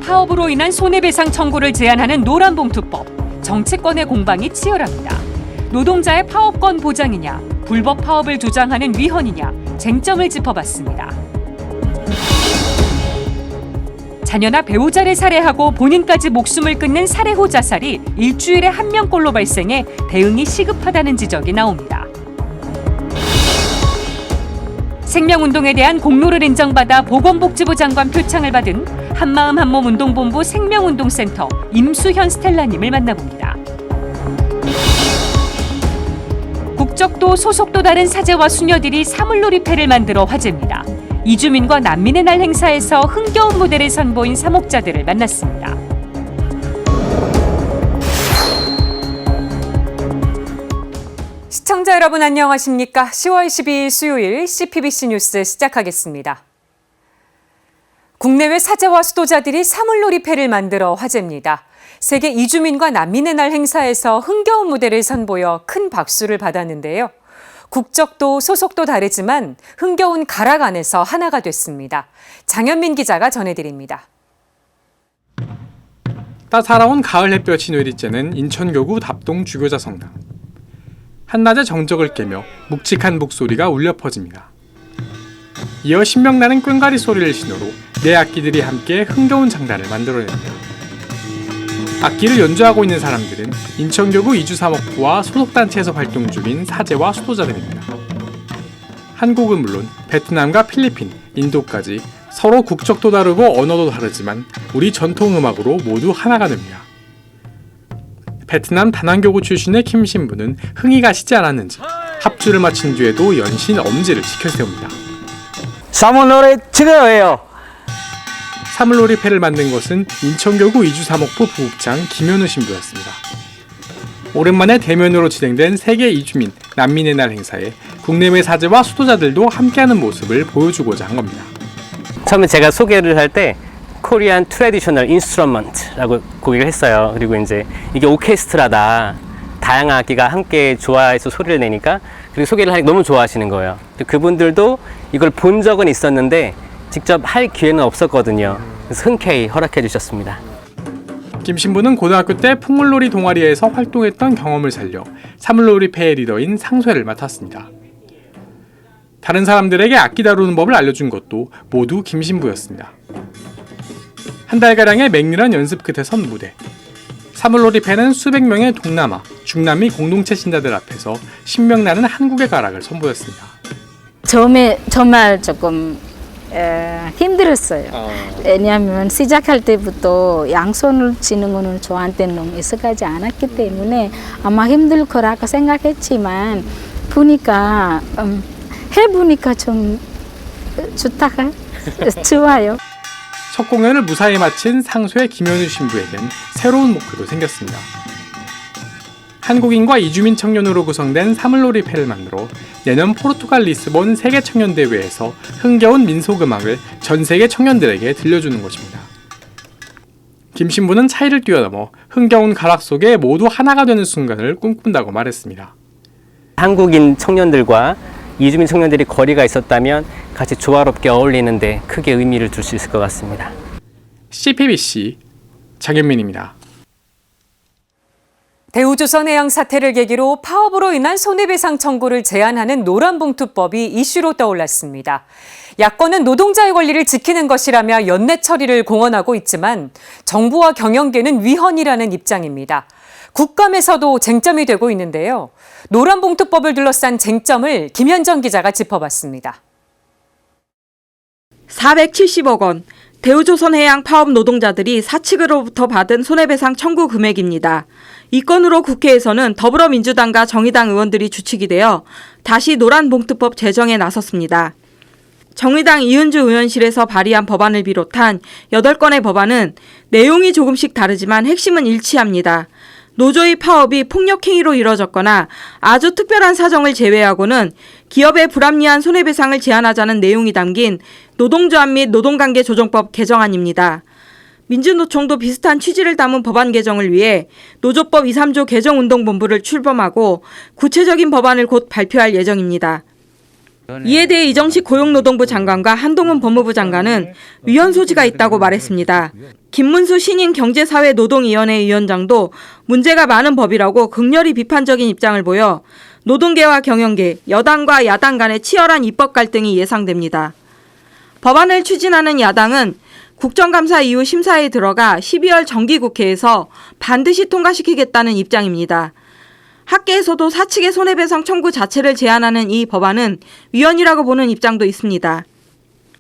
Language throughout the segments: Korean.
파업으로 인한 손해배상 청구를 제한하는 노란봉투법. 정치권의 공방이 치열합니다. 노동자의 파업권 보장이냐, 불법 파업을 주장하는 위헌이냐, 쟁점을 짚어봤습니다. 자녀나 배우자를 살해하고 본인까지 목숨을 끊는 살해후 자살이 일주일에 1명꼴로 발생해 대응이 시급하다는 지적이 나옵니다. 생명운동에 대한 공로를 인정받아 보건복지부 장관 표창을 받은 한마음 한몸 운동본부 생명운동센터 임수현 스텔라님을 만나봅니다. 국적도 소속도 다른 사제와 수녀들이 사물놀이패를 만들어 화제입니다. 이주민과 난민의 날 행사에서 흥겨운 무대를 선보인 사목자들을 만났습니다. 시청자 여러분 안녕하십니까? 10월 12일 수요일 CPBC 뉴스 시작하겠습니다. 국내외 사제와 수도자들이 사물놀이패를 만들어 화제입니다. 세계 이주민과 난민의 날 행사에서 흥겨운 무대를 선보여 큰 박수를 받았는데요. 국적도 소속도 다르지만 흥겨운 가락 안에서 하나가 됐습니다. 장현민 기자가 전해드립니다. 따사로운 가을 햇볕이 내리쬐는 인천교구 답동 주교자 성당. 한낮의 정적을 깨며 묵직한 목소리가 울려 퍼집니다. 이어 신명나는 꽹과리 소리를 신호로 네 악기들이 함께 흥겨운 장단을 만들어냅니다. 악기를 연주하고 있는 사람들은 인천교구 이주사목부와 소속단체에서 활동 중인 사제와 수도자들입니다. 한국은 물론 베트남과 필리핀, 인도까지 서로 국적도 다르고 언어도 다르지만 우리 전통음악으로 모두 하나가 됩니다. 베트남 다낭교구 출신의 킴 신부는 흥이 가시지 않았는지 합주를 마친 뒤에도 연신 엄지를 지켜세웁니다. 사물놀이 즐거워요. 사물놀이패를 만든 것은 인천교구 이주사목부 부국장 김현우 신부였습니다. 오랜만에 대면으로 진행된 세계 이주민, 난민의 날 행사에 국내외 사제와 수도자들도 함께하는 모습을 보여주고자 한 겁니다. 처음에 제가 소개를 할 때 코리안 트래디셔널 인스트루먼트라고 고객을 했어요. 그리고 이제 이게 오케스트라다. 다양한 악기가 함께 조화해서 소리를 내니까 그리고 소개를 하니까 너무 좋아하시는 거예요. 그분들도 이걸 본 적은 있었는데 직접 할 기회는 없었거든요. 그래서 흔쾌히 허락해 주셨습니다. 김 신부는 고등학교 때 풍물놀이 동아리에서 활동했던 경험을 살려 사물놀이패의 리더인 상쇠를 맡았습니다. 다른 사람들에게 악기 다루는 법을 알려준 것도 모두 김 신부였습니다. 한 달가량의 맹렬한 연습 끝에 선 무대. 사물놀이패는 수백 명의 동남아, 중남미 공동체 신자들 앞에서 신명나는 한국의 가락을 선보였습니다. 처음에 정말 조금 힘들었어요. 왜냐하면 시작할 때부터 양손을 치는 거는 저한테는 너무 익숙하지 않았기 때문에 아마 힘들 거라고 생각했지만 보니까 해보니까 좀 좋아요. 첫 공연을 무사히 마친 상쇠 김현우 신부에겐 새로운 목표도 생겼습니다. 한국인과 이주민 청년으로 구성된 사물놀이패를 만들어 내년 포르투갈 리스본 세계청년대회에서 흥겨운 민속음악을 전 세계 청년들에게 들려주는 것입니다. 김 신부는 차이를 뛰어넘어 흥겨운 가락 속에 모두 하나가 되는 순간을 꿈꾼다고 말했습니다. 한국인 청년들과 이주민 청년들이 거리가 있었다면 같이 조화롭게 어울리는데 크게 의미를 둘 수 있을 것 같습니다. CPBC 장현민입니다. 대우조선해양 사태를 계기로 파업으로 인한 손해배상 청구를 제한하는 노란봉투법이 이슈로 떠올랐습니다. 야권은 노동자의 권리를 지키는 것이라며 연내 처리를 공언하고 있지만 정부와 경영계는 위헌이라는 입장입니다. 국감에서도 쟁점이 되고 있는데요. 노란봉투법을 둘러싼 쟁점을 김현정 기자가 짚어봤습니다. 470억 원, 대우조선해양 파업 노동자들이 사측으로부터 받은 손해배상 청구 금액입니다. 이 건으로 국회에서는 더불어민주당과 정의당 의원들이 주축이 되어 다시 노란봉투법 제정에 나섰습니다. 정의당 이은주 의원실에서 발의한 법안을 비롯한 8건의 법안은 내용이 조금씩 다르지만 핵심은 일치합니다. 노조의 파업이 폭력행위로 이뤄졌거나 아주 특별한 사정을 제외하고는 기업의 불합리한 손해배상을 제한하자는 내용이 담긴 노동조합 및 노동관계 조정법 개정안입니다. 민주노총도 비슷한 취지를 담은 법안 개정을 위해 노조법 2, 3조 개정운동본부를 출범하고 구체적인 법안을 곧 발표할 예정입니다. 이에 대해 이정식 고용노동부 장관과 한동훈 법무부 장관은 위헌 소지가 있다고 말했습니다. 김문수 신임 경제사회노동위원회 위원장도 문제가 많은 법이라고 극렬히 비판적인 입장을 보여 노동계와 경영계, 여당과 야당 간의 치열한 입법 갈등이 예상됩니다. 법안을 추진하는 야당은 국정감사 이후 심사에 들어가 12월 정기국회에서 반드시 통과시키겠다는 입장입니다. 학계에서도 사측의 손해배상 청구 자체를 제한하는 이 법안은 위헌이라고 보는 입장도 있습니다.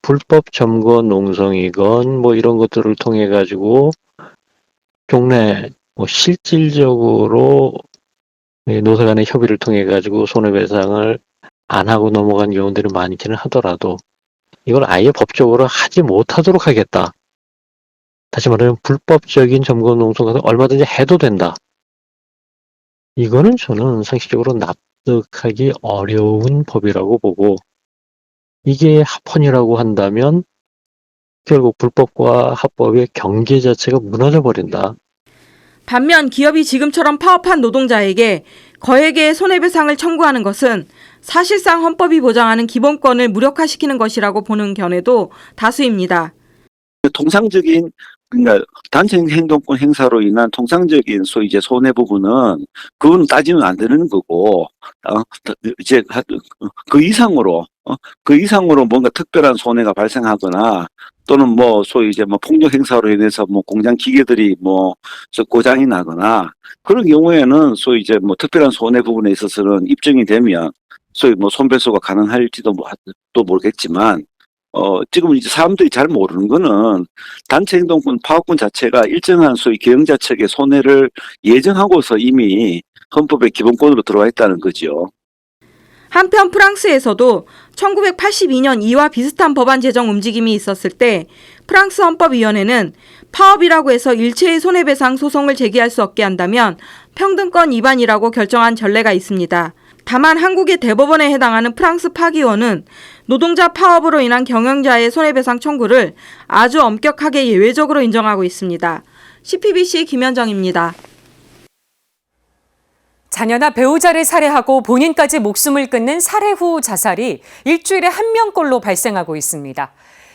불법 점거 농성이건 뭐 이런 것들을 통해 가지고 종래 실질적으로 노사 간의 협의를 통해 가지고 손해배상을 안 하고 넘어간 경우들이 많기는 하더라도 이걸 아예 법적으로 하지 못하도록 하겠다. 다시 말하면 불법적인 점거 농성은 얼마든지 해도 된다. 이거는 저는 상식적으로 납득하기 어려운 법이라고 보고, 이게 합헌이라고 한다면 결국 불법과 합법의 경계 자체가 무너져 버린다. 반면 기업이 지금처럼 파업한 노동자에게 거액의 손해배상을 청구하는 것은 사실상 헌법이 보장하는 기본권을 무력화시키는 것이라고 보는 견해도 다수입니다. 통상적인 그러니까 단체 행동권 행사로 인한 통상적인 소위 이제 손해 부분은 그건 따지면 안 되는 거고 이제 그 이상으로 뭔가 특별한 손해가 발생하거나 또는 뭐 소위 이제 뭐 폭력 행사로 인해서 뭐 공장 기계들이 뭐 고장이 나거나 그런 경우에는 소위 이제 뭐 특별한 손해 부분에 있어서는 입증이 되면 소위 뭐 손배소가 가능할지도 또 모르겠지만 지금 이제 사람들이 잘 모르는 거는 단체 행동권 파업권 자체가 일정한 소위 경영자 측의 손해를 예정하고서 이미 헌법의 기본권으로 들어와 있다는 거죠. 한편 프랑스에서도 1982년 이와 비슷한 법안 제정 움직임이 있었을 때 프랑스 헌법위원회는 파업이라고 해서 일체의 손해배상 소송을 제기할 수 없게 한다면 평등권 위반이라고 결정한 전례가 있습니다. 다만 한국의 대법원에 해당하는 프랑스 파기원은 노동자 파업으로 인한 경영자의 손해배상 청구를 아주 엄격하게 예외적으로 인정하고 있습니다. CPBC 김현정입니다. 자녀나 배우자를 살해하고 본인까지 목숨을 끊는 살해 후 자살이 일주일에 1명꼴로 발생하고 있습니다.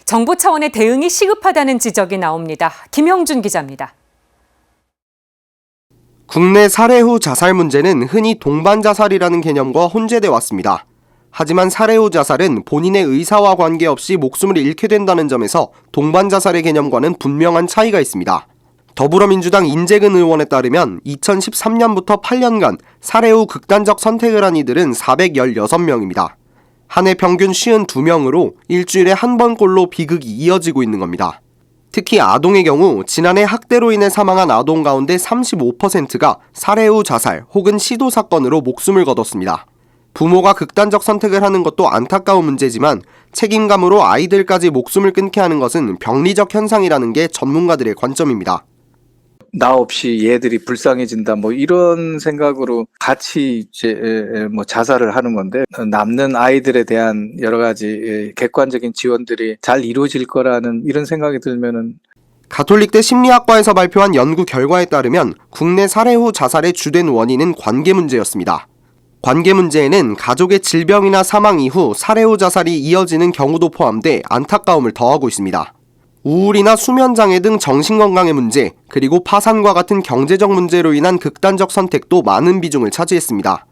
정부 차원의 대응이 시급하다는 지적이 나옵니다. 김형준 기자입니다. 국내 살해 후 자살 문제는 흔히 동반 자살이라는 개념과 혼재돼 왔습니다. 하지만 살해 후 자살은 본인의 의사와 관계없이 목숨을 잃게 된다는 점에서 동반 자살의 개념과는 분명한 차이가 있습니다. 더불어민주당 인재근 의원에 따르면 2013년부터 8년간 살해 후 극단적 선택을 한 이들은 416명입니다. 한 해 평균 52명으로 일주일에 한 번꼴로 비극이 이어지고 있는 겁니다. 특히 아동의 경우 지난해 학대로 인해 사망한 아동 가운데 35%가 살해 후 자살 혹은 시도 사건으로 목숨을 거뒀습니다. 부모가 극단적 선택을 하는 것도 안타까운 문제지만 책임감으로 아이들까지 목숨을 끊게 하는 것은 병리적 현상이라는 게 전문가들의 관점입니다. 나 없이 얘들이 불쌍해진다 뭐 이런 생각으로 같이 이제 뭐 자살을 하는 건데, 남는 아이들에 대한 여러 가지 객관적인 지원들이 잘 이루어질 거라는 이런 생각이 들면은. 가톨릭대 심리학과에서 발표한 연구 결과에 따르면 국내 살해 후 자살의 주된 원인은 관계 문제였습니다. 관계 문제에는 가족의 질병이나 사망 이후 살해 후 자살이 이어지는 경우도 포함돼 안타까움을 더하고 있습니다. 우울이나 수면장애 등 정신건강의 문제, 그리고 파산과 같은 경제적 문제로 인한 극단적 선택도 많은 비중을 차지했습니다.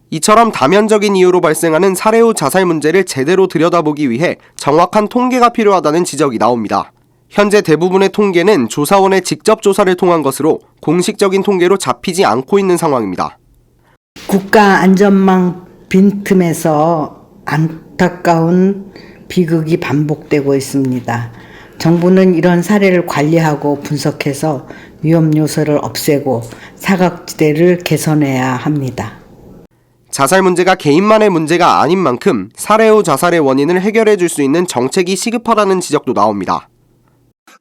이처럼 다면적인 이유로 발생하는 살해 후 자살 문제를 제대로 들여다보기 위해 정확한 통계가 필요하다는 지적이 나옵니다. 현재 대부분의 통계는 조사원의 직접 조사를 통한 것으로 공식적인 통계로 잡히지 않고 있는 상황입니다. 국가 안전망 빈틈에서 안타까운 비극이 반복되고 있습니다. 정부는 이런 사례를 관리하고 분석해서 위험 요소를 없애고 사각지대를 개선해야 합니다. 자살 문제가 개인만의 문제가 아닌 만큼 살해 후 자살의 원인을 해결해 줄 수 있는 정책이 시급하다는 지적도 나옵니다.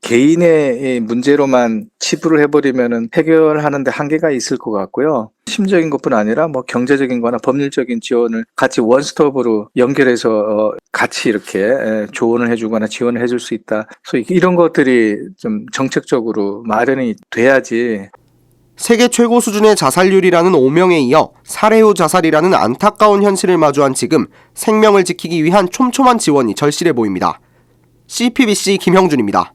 개인의 문제로만 치부를 해버리면은 해결하는데 한계가 있을 것 같고요. 심적인 것뿐 아니라 뭐 경제적인 거나 법률적인 지원을 같이 원스톱으로 연결해서 같이 이렇게 조언을 해주거나 지원을 해줄 수 있다. 그래서 이런 것들이 좀 정책적으로 마련이 돼야지. 세계 최고 수준의 자살률이라는 오명에 이어 살해 후 자살이라는 안타까운 현실을 마주한 지금 생명을 지키기 위한 촘촘한 지원이 절실해 보입니다. CPBC 김형준입니다.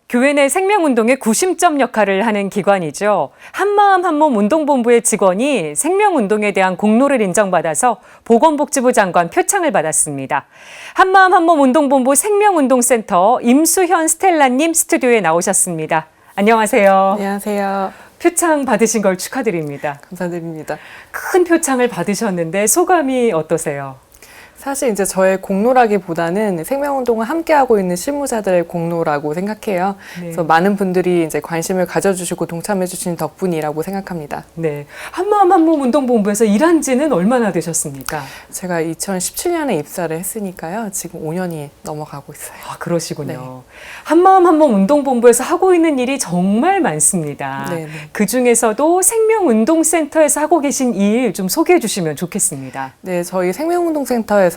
교회 내 생명운동의 구심점 역할을 하는 기관이죠. 한마음 한몸 운동본부의 직원이 생명운동에 대한 공로를 인정받아서 보건복지부 장관 표창을 받았습니다. 한마음 한몸 운동본부 생명운동센터 임수현 스텔라님 스튜디오에 나오셨습니다. 안녕하세요. 안녕하세요. 표창 받으신 걸 축하드립니다. 감사드립니다. 큰 표창을 받으셨는데 소감이 어떠세요? 사실 이제 저의 공로라기보다는 생명운동을 함께하고 있는 실무자들의 공로라고 생각해요. 네. 그래서 많은 분들이 이제 관심을 가져주시고 동참해주신 덕분이라고 생각합니다. 네. 한마음 한몸 운동본부에서 일한 지는 얼마나 되셨습니까? 제가 2017년에 입사를 했으니까요. 지금 5년이 넘어가고 있어요. 아, 그러시군요. 한마음 한몸 운동본부에서 하고 있는 일이 정말 많습니다. 네, 네. 그 중에서도 생명운동센터에서 하고 계신 일 좀 소개해 주시면 좋겠습니다. 네, 저희 생명운동센터에서는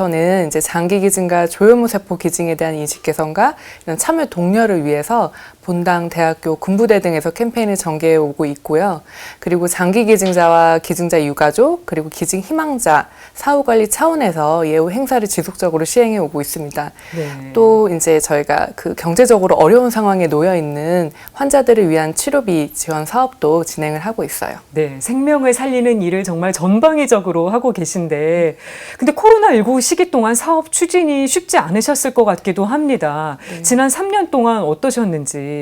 이제 장기 기증과 조혈모 세포 기증에 대한 인식 개선과 이런 참여 독려를 위해서 본당, 대학교, 군부대 등에서 캠페인을 전개해 오고 있고요. 그리고 장기 기증자와 기증자 유가족, 그리고 기증 희망자, 사후 관리 차원에서 예우 행사를 지속적으로 시행해 오고 있습니다. 네. 또 이제 저희가 그 경제적으로 어려운 상황에 놓여 있는 환자들을 위한 치료비 지원 사업도 진행을 하고 있어요. 네, 생명을 살리는 일을 정말 전방위적으로 하고 계신데, 근데 코로나19 시기 동안 사업 추진이 쉽지 않으셨을 것 같기도 합니다. 지난 3년 동안 어떠셨는지.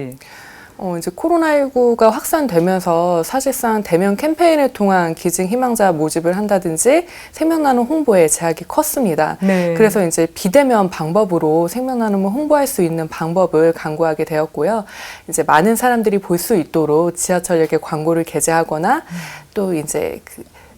이제 코로나19가 확산되면서 사실상 대면 캠페인을 통한 기증 희망자 모집을 한다든지 생명나눔 홍보에 제약이 컸습니다. 네. 그래서 이제 비대면 방법으로 생명나눔을 홍보할 수 있는 방법을 강구하게 되었고요. 이제 많은 사람들이 볼 수 있도록 지하철역에 광고를 게재하거나 또 이제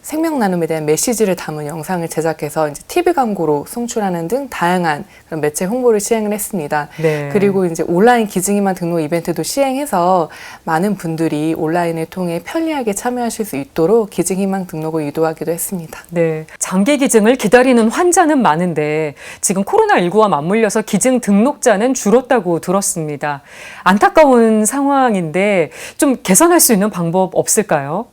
생명나눔에 대한 메시지를 담은 영상을 제작해서 이제 TV 광고로 송출하는 등 다양한 그런 매체 홍보를 시행을 했습니다. 네. 그리고 이제 온라인 기증희망 등록 이벤트도 시행해서 많은 분들이 온라인을 통해 편리하게 참여하실 수 있도록 기증희망 등록을 유도하기도 했습니다. 네, 장기 기증을 기다리는 환자는 많은데 지금 코로나19와 맞물려서 기증 등록자는 줄었다고 들었습니다. 안타까운 상황인데 좀 개선할 수 있는 방법 없을까요?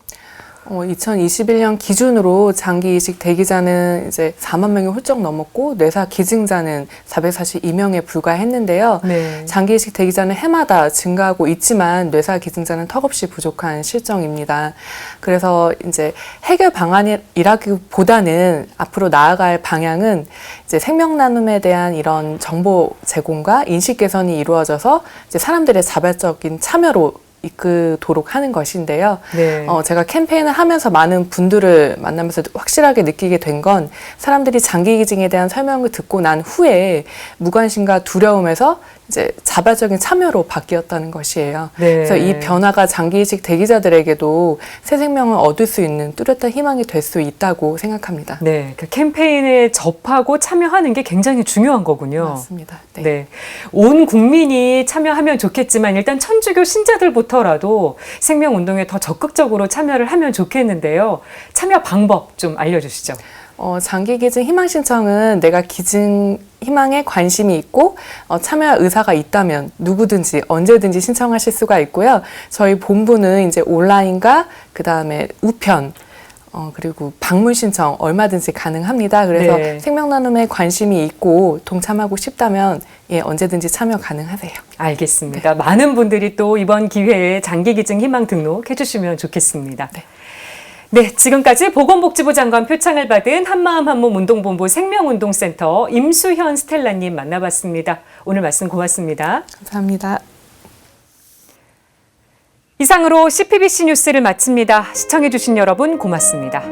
2021년 기준으로 장기 이식 대기자는 이제 4만 명이 훌쩍 넘었고 뇌사 기증자는 442명에 불과했는데요. 네. 장기 이식 대기자는 해마다 증가하고 있지만 뇌사 기증자는 턱없이 부족한 실정입니다. 그래서 이제 해결 방안이라기보다는 앞으로 나아갈 방향은 이제 생명 나눔에 대한 이런 정보 제공과 인식 개선이 이루어져서 이제 사람들의 자발적인 참여로 이끌도록 하는 것인데요. 네. 제가 캠페인을 하면서 많은 분들을 만나면서 확실하게 느끼게 된 건 사람들이 장기 기증에 대한 설명을 듣고 난 후에 무관심과 두려움에서 이제 자발적인 참여로 바뀌었다는 것이에요. 네. 그래서 이 변화가 장기 이식 대기자들에게도 새 생명을 얻을 수 있는 뚜렷한 희망이 될 수 있다고 생각합니다. 네, 그 캠페인에 접하고 참여하는 게 굉장히 중요한 거군요. 맞습니다. 네. 네. 온 국민이 참여하면 좋겠지만 일단 천주교 신자들부터라도 생명운동에 더 적극적으로 참여를 하면 좋겠는데요. 참여 방법 좀 알려주시죠. 장기 기증 희망 신청은 내가 기증 희망에 관심이 있고 참여할 의사가 있다면 누구든지 언제든지 신청하실 수가 있고요. 저희 본부는 이제 온라인과 그다음에 우편 그리고 방문 신청 얼마든지 가능합니다. 그래서 네. 생명나눔에 관심이 있고 동참하고 싶다면 언제든지 참여 가능하세요. 알겠습니다. 많은 분들이 또 이번 기회에 장기 기증 희망 등록해 주시면 좋겠습니다. 네, 지금까지 보건복지부 장관 표창을 받은 한마음 한몸 운동본부 생명운동센터 임수현 스텔라님 만나봤습니다. 오늘 말씀 고맙습니다. 감사합니다. 이상으로 CPBC 뉴스를 마칩니다. 시청해주신 여러분 고맙습니다.